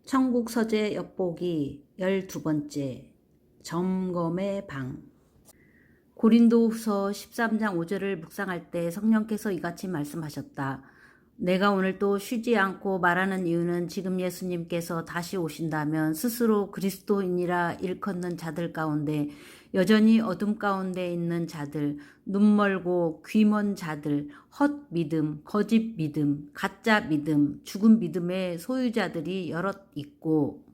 천국서재 엿보기 12번째 점검의 방. 고린도후서 13장 5절을 묵상할 때 성령께서 이같이 말씀하셨다. 내가 오늘 또 쉬지 않고 말하는 이유는 지금 예수님께서 다시 오신다면 스스로 그리스도인이라 일컫는 자들 가운데 여전히 어둠 가운데 있는 자들, 눈멀고 귀먼 자들, 헛 믿음, 거짓 믿음, 가짜 믿음, 죽은 믿음의 소유자들이 여럿 있고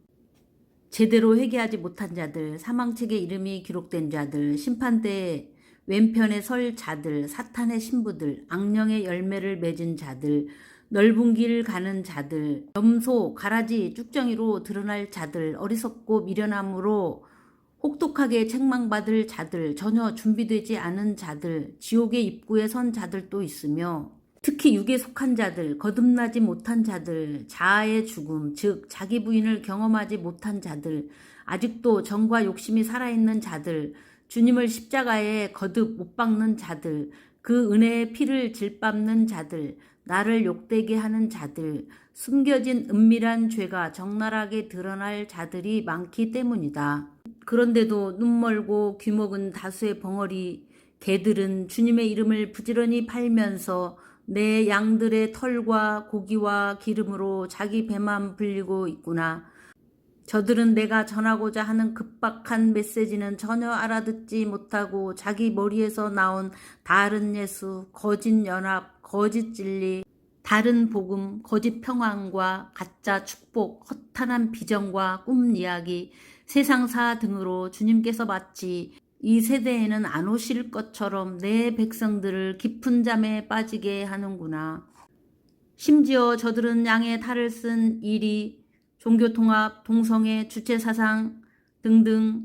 제대로 회개하지 못한 자들, 사망책에 이름이 기록된 자들, 심판대에 왼편에 설 자들, 사탄의 신부들, 악령의 열매를 맺은 자들, 넓은 길 가는 자들, 염소, 가라지, 쭉정이로 드러날 자들, 어리석고 미련함으로 혹독하게 책망받을 자들, 전혀 준비되지 않은 자들, 지옥의 입구에 선 자들도 있으며 특히 육에 속한 자들, 거듭나지 못한 자들, 자아의 죽음, 즉 자기 부인을 경험하지 못한 자들, 아직도 정과 욕심이 살아있는 자들, 주님을 십자가에 거듭 못 박는 자들, 그 은혜의 피를 질밟는 자들, 나를 욕되게 하는 자들, 숨겨진 은밀한 죄가 적나라하게 드러날 자들이 많기 때문이다. 그런데도 눈멀고 귀먹은 다수의 벙어리 개들은 주님의 이름을 부지런히 팔면서 내 양들의 털과 고기와 기름으로 자기 배만 불리고 있구나. 저들은 내가 전하고자 하는 급박한 메시지는 전혀 알아듣지 못하고 자기 머리에서 나온 다른 예수, 거짓 연합, 거짓 진리, 다른 복음, 거짓 평안과 가짜 축복, 허탄한 비전과 꿈 이야기, 세상사 등으로 주님께서 마치 이 세대에는 안 오실 것처럼 내 백성들을 깊은 잠에 빠지게 하는구나. 심지어 저들은 양의 탈을 쓴 일이 종교통합, 동성애, 주체사상 등등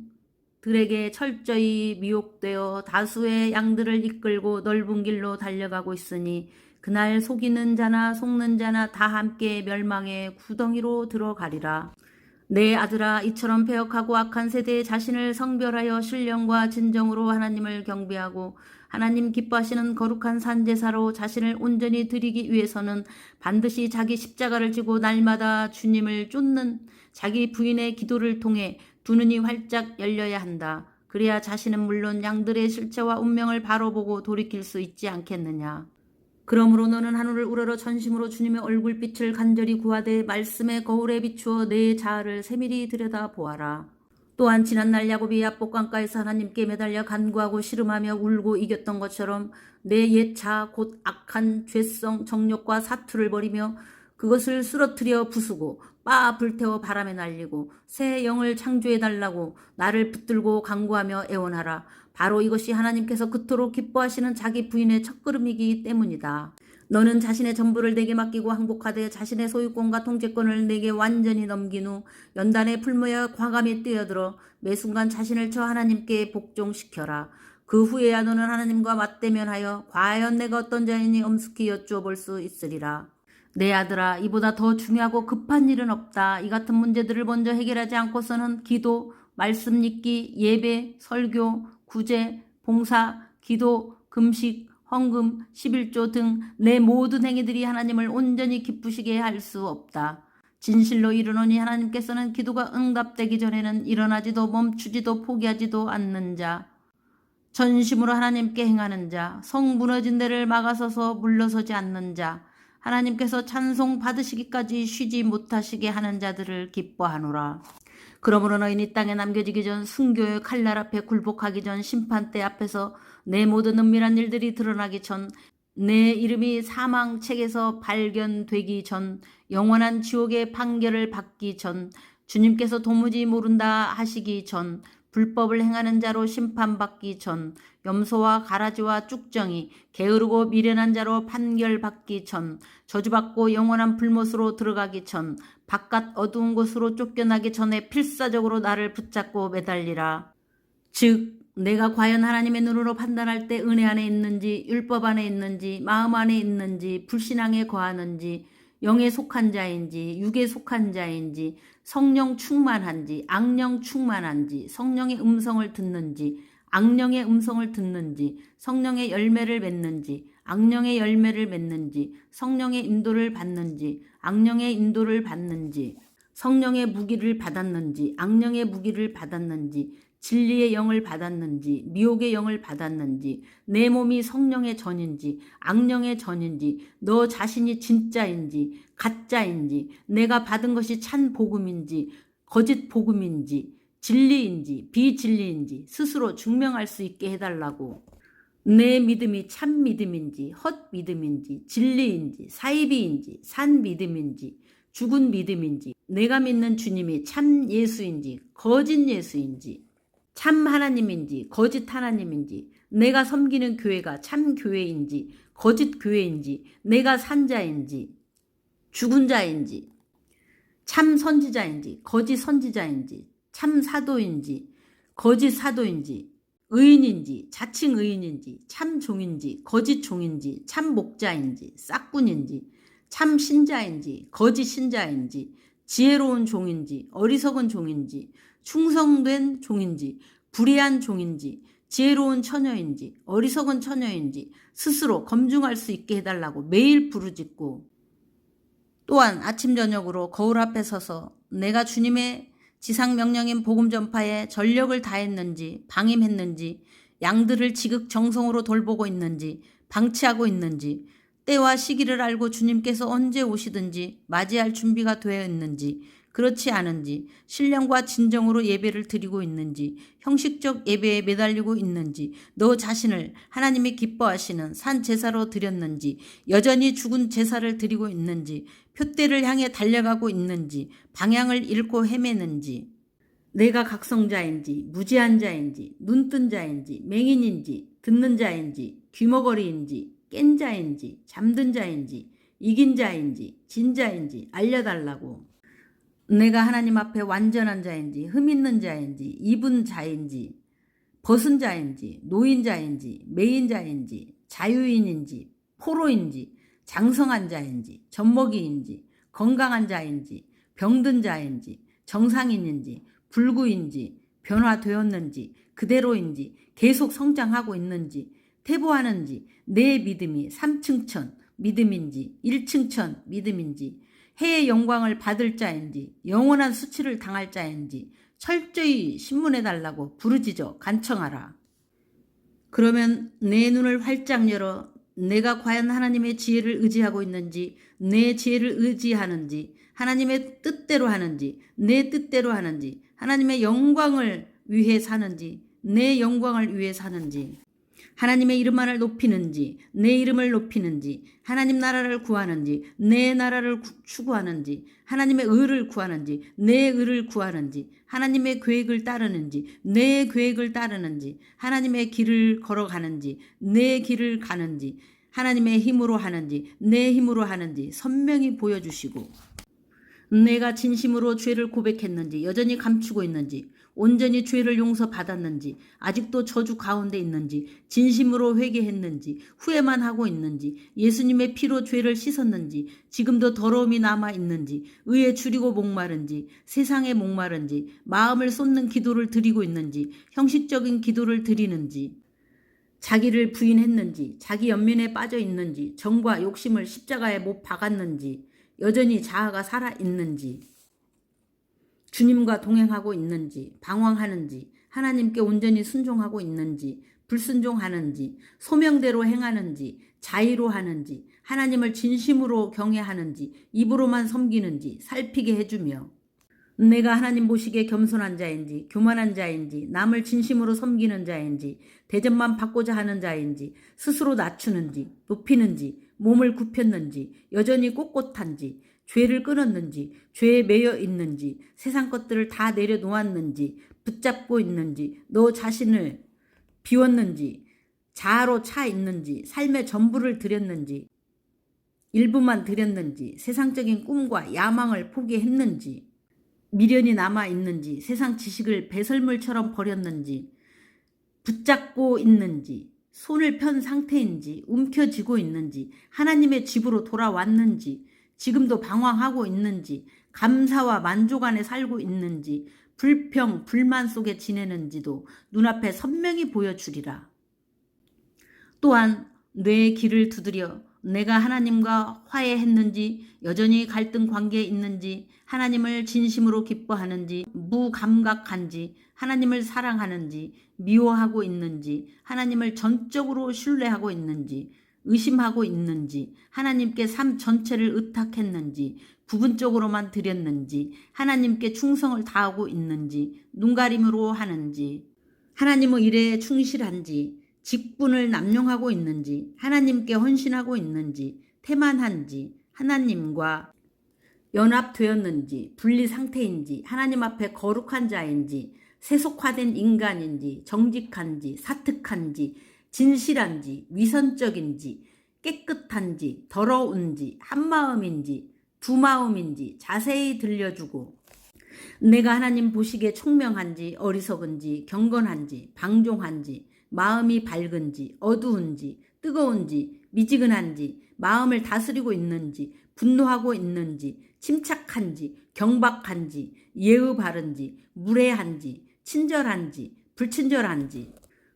들에게 철저히 미혹되어 다수의 양들을 이끌고 넓은 길로 달려가고 있으니 그날 속이는 자나 속는 자나 다 함께 멸망의 구덩이로 들어가리라. 내 아들아, 이처럼 패역하고 악한 세대의 자신을 성별하여 신령과 진정으로 하나님을 경배하고 하나님 기뻐하시는 거룩한 산제사로 자신을 온전히 드리기 위해서는 반드시 자기 십자가를 지고 날마다 주님을 쫓는 자기 부인의 기도를 통해 두 눈이 활짝 열려야 한다. 그래야 자신은 물론 양들의 실체와 운명을 바로 보고 돌이킬 수 있지 않겠느냐. 그러므로 너는 하늘을 우러러 전심으로 주님의 얼굴빛을 간절히 구하되 말씀의 거울에 비추어 내 자아를 세밀히 들여다보아라. 또한 지난날 야곱이 야복강가에서 하나님께 매달려 간구하고 씨름하며 울고 이겼던 것처럼 내 옛 자아 곧 악한 죄성, 정욕과 사투를 버리며 그것을 쓰러뜨려 부수고 불태워 바람에 날리고 새 영을 창조해달라고 나를 붙들고 간구하며 애원하라. 바로 이것이 하나님께서 그토록 기뻐하시는 자기 부인의 첫걸음이기 때문이다. 너는 자신의 전부를 내게 맡기고 항복하되 자신의 소유권과 통제권을 내게 완전히 넘긴 후 연단에 풀무여 과감히 뛰어들어 매 순간 자신을 저 하나님께 복종시켜라. 그 후에야 너는 하나님과 맞대면하여 과연 내가 어떤 자인지 엄숙히 여쭈어 볼 수 있으리라. 내 아들아, 이보다 더 중요하고 급한 일은 없다. 이 같은 문제들을 먼저 해결하지 않고서는 기도, 말씀 읽기, 예배, 설교, 구제, 봉사, 기도, 금식, 헌금, 11조 등 내 모든 행위들이 하나님을 온전히 기쁘시게 할 수 없다. 진실로 이르노니 하나님께서는 기도가 응답되기 전에는 일어나지도 멈추지도 포기하지도 않는 자, 전심으로 하나님께 행하는 자, 성 무너진 데를 막아서서 물러서지 않는 자, 하나님께서 찬송 받으시기까지 쉬지 못하시게 하는 자들을 기뻐하노라. 그러므로 너희는 이 땅에 남겨지기 전 순교의 칼날 앞에 굴복하기 전 심판대 앞에서 내 모든 은밀한 일들이 드러나기 전 내 이름이 사망책에서 발견되기 전 영원한 지옥의 판결을 받기 전 주님께서 도무지 모른다 하시기 전 불법을 행하는 자로 심판받기 전 염소와 가라지와 쭉정이 게으르고 미련한 자로 판결받기 전 저주받고 영원한 불못으로 들어가기 전 바깥 어두운 곳으로 쫓겨나기 전에 필사적으로 나를 붙잡고 매달리라. 즉 내가 과연 하나님의 눈으로 판단할 때 은혜 안에 있는지 율법 안에 있는지 마음 안에 있는지 불신앙에 거하는지 영에 속한 자인지 육에 속한 자인지 성령 충만한지 악령 충만한지 성령의 음성을 듣는지 악령의 음성을 듣는지 성령의 열매를 맺는지 악령의 열매를 맺는지 성령의 인도를 받는지 악령의 인도를 받는지 성령의 무기를 받았는지, 악령의 무기를 받았는지, 진리의 영을 받았는지, 미혹의 영을 받았는지, 내 몸이 성령의 전인지, 악령의 전인지, 너 자신이 진짜인지, 가짜인지, 내가 받은 것이 찬 복음인지, 거짓 복음인지, 진리인지, 비진리인지 스스로 증명할 수 있게 해달라고. 내 믿음이 참 믿음인지, 헛 믿음인지, 진리인지, 사이비인지, 산 믿음인지, 죽은 믿음인지, 내가 믿는 주님이 참 예수인지, 거짓 예수인지, 참 하나님인지, 거짓 하나님인지, 내가 섬기는 교회가 참 교회인지, 거짓 교회인지, 내가 산 자인지, 죽은 자인지, 참 선지자인지, 거짓 선지자인지, 참 사도인지, 거짓 사도인지, 의인인지, 자칭 의인인지, 참 종인지, 거짓 종인지, 참 목자인지, 싹군인지, 참 신자인지, 거짓 신자인지, 지혜로운 종인지, 어리석은 종인지, 충성된 종인지, 불의한 종인지, 지혜로운 처녀인지, 어리석은 처녀인지 스스로 검증할 수 있게 해달라고 매일 부르짖고, 또한 아침 저녁으로 거울 앞에 서서 내가 주님의 지상 명령인 복음 전파에 전력을 다했는지, 방임했는지, 양들을 지극정성으로 돌보고 있는지, 방치하고 있는지, 때와 시기를 알고 주님께서 언제 오시든지 맞이할 준비가 되어 있는지, 그렇지 않은지, 신령과 진정으로 예배를 드리고 있는지, 형식적 예배에 매달리고 있는지, 너 자신을 하나님이 기뻐하시는 산 제사로 드렸는지, 여전히 죽은 제사를 드리고 있는지, 표대를 향해 달려가고 있는지, 방향을 잃고 헤매는지, 내가 각성자인지, 무지한 자인지, 눈뜬 자인지, 맹인인지, 듣는 자인지, 귀머거리인지, 깬 자인지, 잠든 자인지, 이긴 자인지, 진 자인지 알려달라고. 내가 하나님 앞에 완전한 자인지, 흠 있는 자인지, 입은 자인지, 벗은 자인지, 노인 자인지, 매인 자인지, 자유인인지, 포로인지, 장성한 자인지, 젖먹이인지, 건강한 자인지, 병든 자인지, 정상인인지, 불구인지, 변화되었는지, 그대로인지, 계속 성장하고 있는지, 퇴보하는지, 내 믿음이 3층천 믿음인지, 1층천 믿음인지, 해의 영광을 받을 자인지, 영원한 수치를 당할 자인지 철저히 신문해달라고 부르짖어 간청하라. 그러면 내 눈을 활짝 열어 내가 과연 하나님의 지혜를 의지하고 있는지, 내 지혜를 의지하는지, 하나님의 뜻대로 하는지, 내 뜻대로 하는지, 하나님의 영광을 위해 사는지, 내 영광을 위해 사는지, 하나님의 이름만을 높이는지, 내 이름을 높이는지, 하나님 나라를 구하는지, 내 나라를 추구하는지, 하나님의 의를 구하는지, 내 의를 구하는지, 하나님의 계획을 따르는지, 내 계획을 따르는지, 하나님의 길을 걸어가는지, 내 길을 가는지, 하나님의 힘으로 하는지, 내 힘으로 하는지 선명히 보여주시고, 내가 진심으로 죄를 고백했는지, 여전히 감추고 있는지, 온전히 죄를 용서받았는지, 아직도 저주 가운데 있는지, 진심으로 회개했는지, 후회만 하고 있는지, 예수님의 피로 죄를 씻었는지, 지금도 더러움이 남아 있는지, 의에 줄이고 목마른지, 세상에 목마른지, 마음을 쏟는 기도를 드리고 있는지, 형식적인 기도를 드리는지, 자기를 부인했는지, 자기 연민에 빠져 있는지, 정과 욕심을 십자가에 못 박았는지, 여전히 자아가 살아있는지, 주님과 동행하고 있는지, 방황하는지, 하나님께 온전히 순종하고 있는지, 불순종하는지, 소명대로 행하는지, 자의로 하는지, 하나님을 진심으로 경외하는지, 입으로만 섬기는지 살피게 해주며, 내가 하나님 보시기에 겸손한 자인지, 교만한 자인지, 남을 진심으로 섬기는 자인지, 대접만 받고자 하는 자인지, 스스로 낮추는지, 높이는지, 몸을 굽혔는지, 여전히 꼿꼿한지, 죄를 끊었는지, 죄에 매여 있는지, 세상 것들을 다 내려놓았는지, 붙잡고 있는지, 너 자신을 비웠는지, 자아로 차 있는지, 삶의 전부를 드렸는지, 일부만 드렸는지, 세상적인 꿈과 야망을 포기했는지, 미련이 남아있는지, 세상 지식을 배설물처럼 버렸는지, 붙잡고 있는지, 손을 편 상태인지, 움켜쥐고 있는지, 하나님의 집으로 돌아왔는지, 지금도 방황하고 있는지, 감사와 만족 안에 살고 있는지, 불평, 불만 속에 지내는지도 눈앞에 선명히 보여주리라. 또한 뇌의 길을 두드려 내가 하나님과 화해했는지, 여전히 갈등 관계에 있는지, 하나님을 진심으로 기뻐하는지, 무감각한지, 하나님을 사랑하는지, 미워하고 있는지, 하나님을 전적으로 신뢰하고 있는지, 의심하고 있는지, 하나님께 삶 전체를 의탁했는지, 부분적으로만 드렸는지, 하나님께 충성을 다하고 있는지, 눈가림으로 하는지, 하나님의 일에 충실한지, 직분을 남용하고 있는지, 하나님께 헌신하고 있는지, 태만한지, 하나님과 연합되었는지, 분리 상태인지, 하나님 앞에 거룩한 자인지, 세속화된 인간인지, 정직한지, 사특한지, 진실한지, 위선적인지, 깨끗한지, 더러운지, 한마음인지, 두마음인지 자세히 들려주고, 내가 하나님 보시기에 총명한지, 어리석은지, 경건한지, 방종한지, 마음이 밝은지, 어두운지, 뜨거운지, 미지근한지, 마음을 다스리고 있는지, 분노하고 있는지, 침착한지, 경박한지, 예의 바른지, 무례한지, 친절한지, 불친절한지,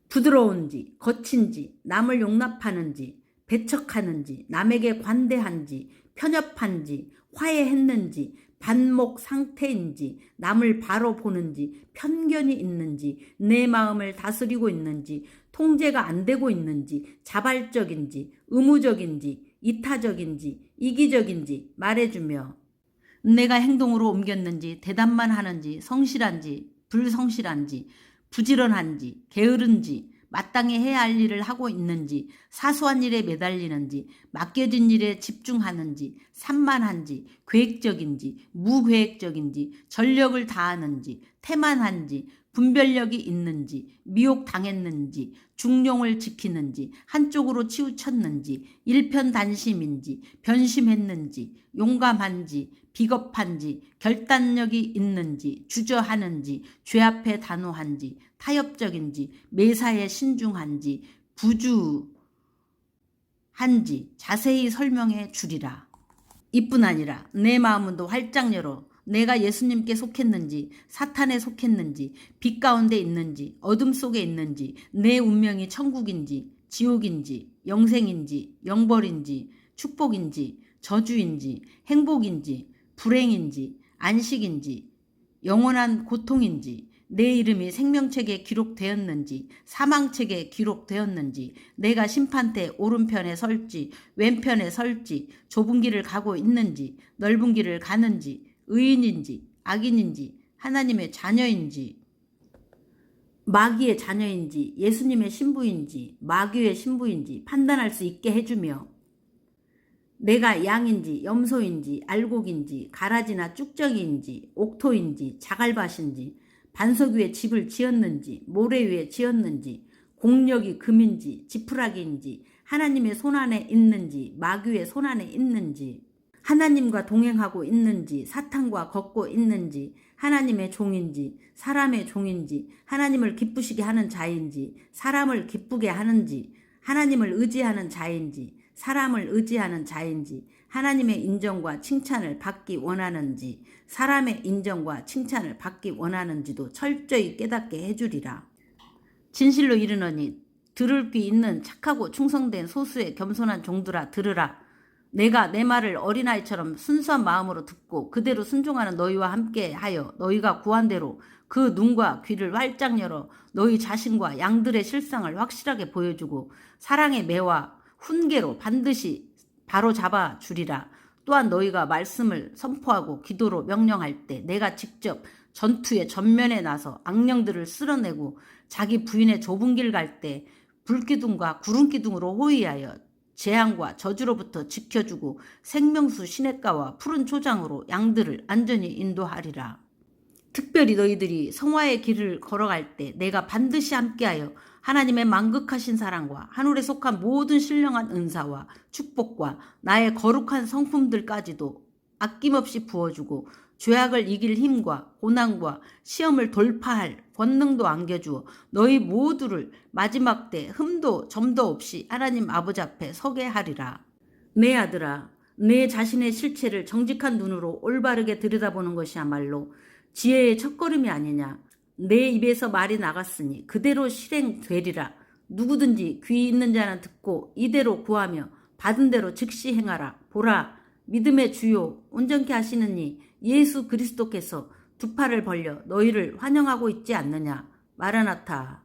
부드러운지, 거친지, 남을 용납하는지, 배척하는지, 남에게 관대한지, 편협한지, 화해했는지, 반목 상태인지, 남을 바로 보는지, 편견이 있는지, 내 마음을 다스리고 있는지, 통제가 안 되고 있는지, 자발적인지, 의무적인지, 이타적인지, 이기적인지 말해주며, 내가 행동으로 옮겼는지, 대답만 하는지, 성실한지, 불성실한지, 부지런한지, 게으른지, 마땅히 해야 할 일을 하고 있는지, 사소한 일에 매달리는지, 맡겨진 일에 집중하는지, 산만한지, 계획적인지, 무계획적인지, 전력을 다하는지, 태만한지, 분별력이 있는지, 미혹당했는지, 중용을 지키는지, 한쪽으로 치우쳤는지, 일편단심인지, 변심했는지, 용감한지, 비겁한지, 결단력이 있는지, 주저하는지, 죄 앞에 단호한지, 타협적인지, 매사에 신중한지, 부주한지 자세히 설명해 주리라. 이뿐 아니라 내 마음은 또 활짝 열어 내가 예수님께 속했는지, 사탄에 속했는지, 빛 가운데 있는지, 어둠 속에 있는지, 내 운명이 천국인지, 지옥인지, 영생인지, 영벌인지, 축복인지, 저주인지, 행복인지, 불행인지, 안식인지, 영원한 고통인지, 내 이름이 생명책에 기록되었는지, 사망책에 기록되었는지, 내가 심판대 오른편에 설지, 왼편에 설지, 좁은 길을 가고 있는지, 넓은 길을 가는지, 의인인지, 악인인지, 하나님의 자녀인지, 마귀의 자녀인지, 예수님의 신부인지, 마귀의 신부인지 판단할 수 있게 해주며, 내가 양인지, 염소인지, 알곡인지, 가라지나 쭉정이인지, 옥토인지, 자갈밭인지, 반석 위에 집을 지었는지, 모래 위에 지었는지, 공력이 금인지, 지푸라기인지, 하나님의 손안에 있는지, 마귀의 손안에 있는지, 하나님과 동행하고 있는지, 사탄과 걷고 있는지, 하나님의 종인지, 사람의 종인지, 하나님을 기쁘시게 하는 자인지, 사람을 기쁘게 하는지, 하나님을 의지하는 자인지, 사람을 의지하는 자인지, 하나님의 인정과 칭찬을 받기 원하는지, 사람의 인정과 칭찬을 받기 원하는지도 철저히 깨닫게 해주리라. 진실로 이르노니 들을 귀 있는 착하고 충성된 소수의 겸손한 종들아 들으라. 내가 내 말을 어린아이처럼 순수한 마음으로 듣고 그대로 순종하는 너희와 함께하여 너희가 구한 대로 그 눈과 귀를 활짝 열어 너희 자신과 양들의 실상을 확실하게 보여주고 사랑의 매와 훈계로 반드시 바로잡아 주리라. 또한 너희가 말씀을 선포하고 기도로 명령할 때 내가 직접 전투의 전면에 나서 악령들을 쓸어내고 자기 부인의 좁은 길 갈 때 불기둥과 구름기둥으로 호위하여 재앙과 저주로부터 지켜주고 생명수 시냇가와 푸른 초장으로 양들을 안전히 인도하리라. 특별히 너희들이 성화의 길을 걸어갈 때 내가 반드시 함께하여 하나님의 만극하신 사랑과 하늘에 속한 모든 신령한 은사와 축복과 나의 거룩한 성품들까지도 아낌없이 부어주고 죄악을 이길 힘과 고난과 시험을 돌파할 권능도 안겨주어 너희 모두를 마지막 때 흠도 점도 없이 하나님 아버지 앞에 서게 하리라. 내 아들아, 내 자신의 실체를 정직한 눈으로 올바르게 들여다보는 것이야말로 지혜의 첫걸음이 아니냐. 내 입에서 말이 나갔으니 그대로 실행되리라. 누구든지 귀 있는 자는 듣고 이대로 구하며 받은 대로 즉시 행하라. 보라, 믿음의 주요 온전케 하시는 이 예수 그리스도께서 두 팔을 벌려 너희를 환영하고 있지 않느냐. 마라나타.